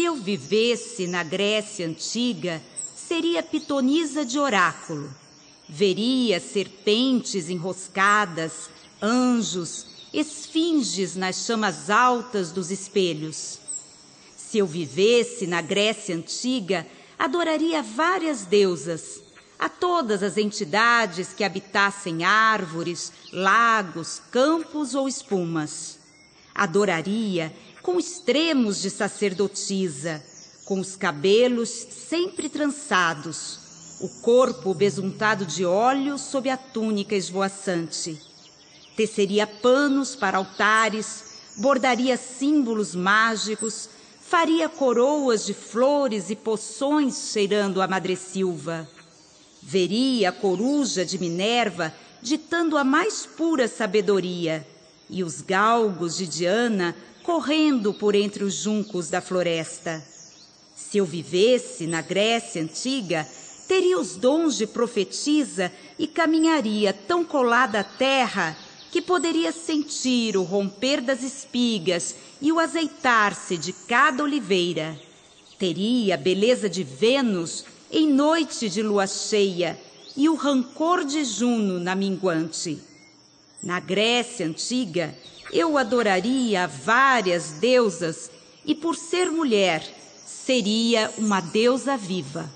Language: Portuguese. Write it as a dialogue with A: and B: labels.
A: eu vivesse na Grécia Antiga, seria pitonisa de oráculo. Veria serpentes enroscadas, anjos, esfinges nas chamas altas dos espelhos. Se eu vivesse na Grécia Antiga, adoraria várias deusas, a todas as entidades que habitassem árvores, lagos, campos ou espumas. Adoraria com extremos de sacerdotisa, com os cabelos sempre trançados, o corpo besuntado de óleo sob a túnica esvoaçante. Teceria panos para altares, bordaria símbolos mágicos, faria coroas de flores e poções cheirando a madressilva. Veria a coruja de Minerva ditando a mais pura sabedoria, e os galgos de Diana correndo por entre os juncos da floresta. Se eu vivesse na Grécia Antiga, teria os dons de profetisa e caminharia tão colada à terra que poderia sentir o romper das espigas e o azeitar-se de cada oliveira. Teria a beleza de Vênus em noite de lua cheia e o rancor de Juno na minguante. Na Grécia Antiga, eu adoraria várias deusas e, por ser mulher, seria uma deusa viva.